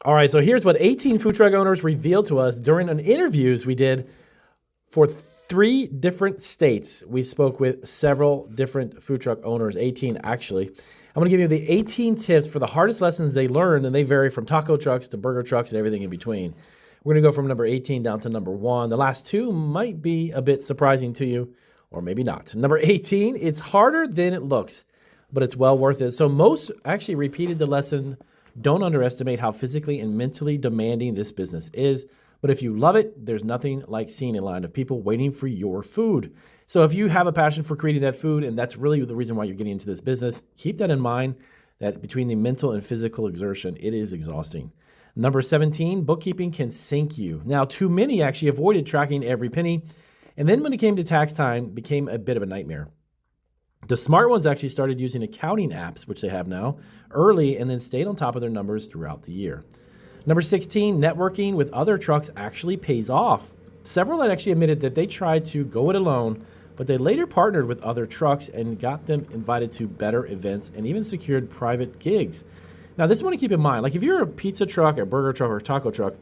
All right, so here's what 18 food truck owners revealed to us during an interviews we did for 3 different states. We spoke with several different food truck owners, 18 actually. I'm gonna give you the 18 tips for the hardest lessons they learned, and they vary from taco trucks to burger trucks and everything in between. We're gonna go from number 18 down to number 1. The last 2 might be a bit surprising to you, or maybe not. Number 18, it's harder than it looks, but it's well worth it. So most actually repeated the lesson. Don't underestimate how physically and mentally demanding this business is. But if you love it, there's nothing like seeing a line of people waiting for your food. So if you have a passion for creating that food, and that's really the reason why you're getting into this business, keep that in mind, that between the mental and physical exertion, it is exhausting. Number 17, bookkeeping can sink you. Now, too many actually avoided tracking every penny. And then when it came to tax time, it became a bit of a nightmare. The smart ones actually started using accounting apps, which they have now, early, and then stayed on top of their numbers throughout the year. Number 16, networking with other trucks actually pays off. Several had actually admitted that they tried to go it alone, but they later partnered with other trucks and got them invited to better events and even secured private gigs. Now, this is one to keep in mind. Like if you're a pizza truck, a burger truck, or a taco truck,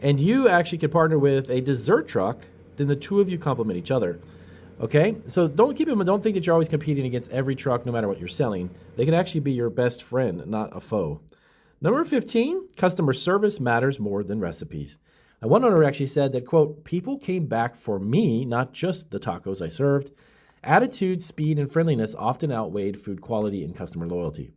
and you actually could partner with a dessert truck, then the two of you complement each other. Okay, so don't think that you're always competing against every truck, no matter what you're selling. They can actually be your best friend, not a foe. Number 15, customer service matters more than recipes. Now, one owner actually said that, quote, people came back for me, not just the tacos I served. Attitude, speed, and friendliness often outweighed food quality and customer loyalty.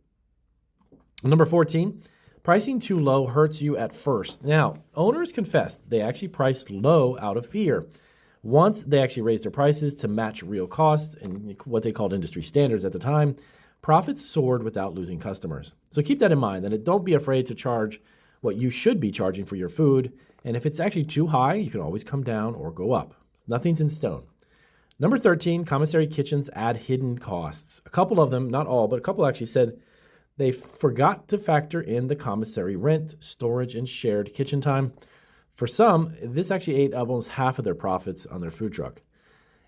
Number 14, pricing too low hurts you at first. Now, owners confessed they actually priced low out of fear. Once they actually raised their prices to match real costs and what they called industry standards at the time, profits soared without losing customers. So keep that in mind, that don't be afraid to charge what you should be charging for your food. And if it's actually too high, you can always come down or go up. Nothing's in stone. Number 13, commissary kitchens add hidden costs. A couple of them, not all, but a couple actually said they forgot to factor in the commissary rent, storage, and shared kitchen time. For some, this actually ate almost half of their profits on their food truck.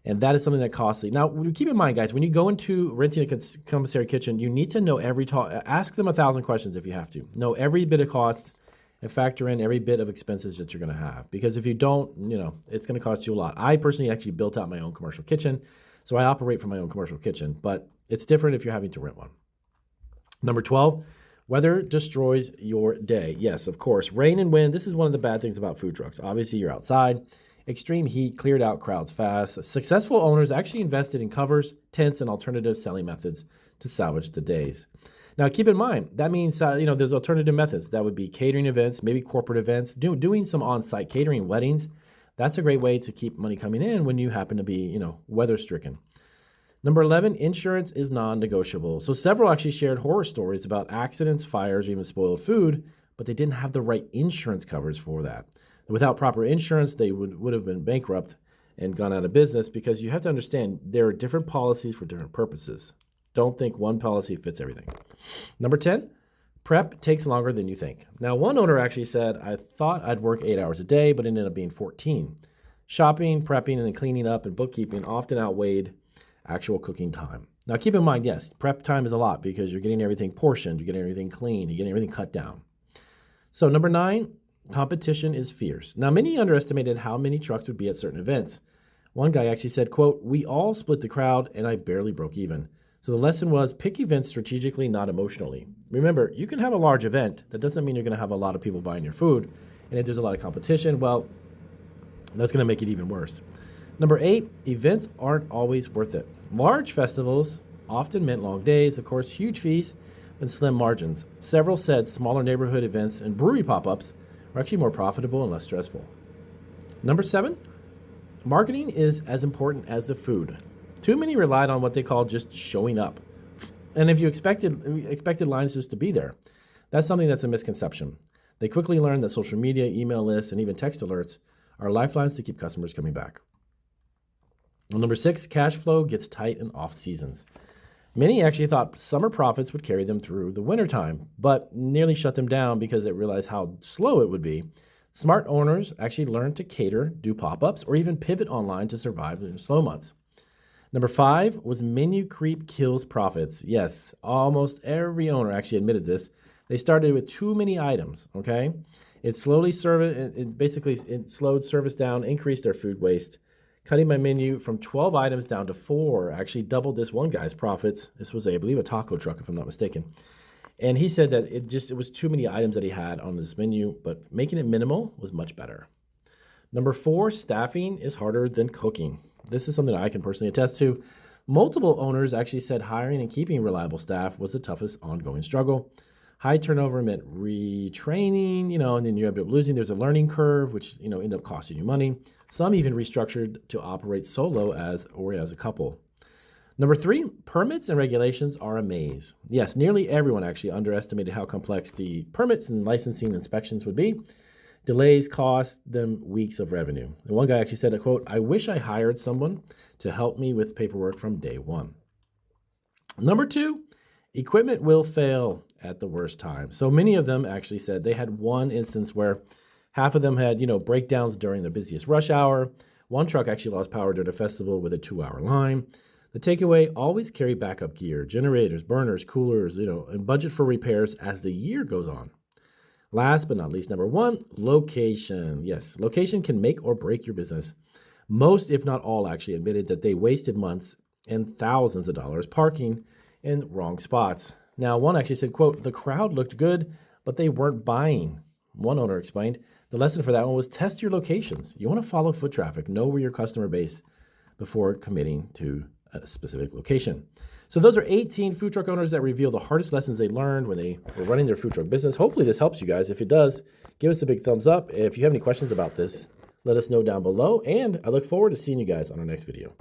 And that is something that's costly. Now, keep in mind, guys, when you go into renting a commissary kitchen, you need to know ask them 1,000 questions if you have to. Know every bit of costs and factor in every bit of expenses that you're going to have. Because if you don't, it's going to cost you a lot. I personally actually built out my own commercial kitchen, so I operate from my own commercial kitchen. But it's different if you're having to rent one. Number 12, weather destroys your day. Yes, of course. Rain and wind, this is one of the bad things about food trucks. Obviously, you're outside. Extreme heat cleared out crowds fast. Successful owners actually invested in covers, tents, and alternative selling methods to salvage the days. Now, keep in mind, that means, there's alternative methods. That would be catering events, maybe corporate events, doing some on-site catering, weddings. That's a great way to keep money coming in when you happen to be, weather-stricken. Number 11, insurance is non-negotiable. So several actually shared horror stories about accidents, fires, or even spoiled food, but they didn't have the right insurance coverage for that. Without proper insurance, they would have been bankrupt and gone out of business, because you have to understand there are different policies for different purposes. Don't think one policy fits everything. Number 10, prep takes longer than you think. Now, one owner actually said, I thought I'd work 8 hours a day, but it ended up being 14. Shopping, prepping, and then cleaning up and bookkeeping often outweighed actual cooking time. Now, keep in mind, yes, prep time is a lot because you're getting everything portioned, you're getting everything clean, you're getting everything cut down. So number 9, competition is fierce. Now, many underestimated how many trucks would be at certain events. One guy actually said, quote, we all split the crowd and I barely broke even. So the lesson was pick events strategically, not emotionally. Remember, you can have a large event. That doesn't mean you're going to have a lot of people buying your food. And if there's a lot of competition, well, that's going to make it even worse. Number 8, events aren't always worth it. Large festivals often meant long days, of course, huge fees, and slim margins. Several said smaller neighborhood events and brewery pop-ups are actually more profitable and less stressful. Number 7, marketing is as important as the food. Too many relied on what they call just showing up. And if you expected lines just to be there, that's something that's a misconception. They quickly learned that social media, email lists, and even text alerts are lifelines to keep customers coming back. Number 6, cash flow gets tight in off seasons. Many actually thought summer profits would carry them through the wintertime, but nearly shut them down because they realized how slow it would be. Smart owners actually learned to cater, do pop-ups, or even pivot online to survive in slow months. Number 5 was menu creep kills profits. Yes, almost every owner actually admitted this. They started with too many items, okay? It slowly it slowed service down, increased their food waste. Cutting my menu from 12 items down to 4 actually doubled this one guy's profits. This was, I believe, a taco truck, if I'm not mistaken. And he said that it was too many items that he had on this menu, but making it minimal was much better. Number 4, staffing is harder than cooking. This is something that I can personally attest to. Multiple owners actually said hiring and keeping reliable staff was the toughest ongoing struggle. High turnover meant retraining, and then you end up losing. There's a learning curve, which, end up costing you money. Some even restructured to operate solo as a couple. Number 3, permits and regulations are a maze. Yes, nearly everyone actually underestimated how complex the permits and licensing inspections would be. Delays cost them weeks of revenue. And one guy actually said, quote, "I wish I hired someone to help me with paperwork from day one." Number 2, equipment will fail at the worst time. So many of them actually said they had one instance where half of them had, breakdowns during the busiest rush hour. One truck actually lost power during a festival with a 2-hour line. The takeaway, always carry backup gear, generators, burners, coolers, and budget for repairs as the year goes on. Last but not least, number 1, location. Yes, location can make or break your business. Most, if not all, actually admitted that they wasted months and thousands of dollars parking in wrong spots. Now, one actually said, quote, "The crowd looked good, but they weren't buying." One owner explained, the lesson for that one was test your locations. You want to follow foot traffic, know where your customer base before committing to a specific location. So those are 18 food truck owners that reveal the hardest lessons they learned when they were running their food truck business. Hopefully this helps you guys. If it does, give us a big thumbs up. If you have any questions about this, let us know down below. And I look forward to seeing you guys on our next video.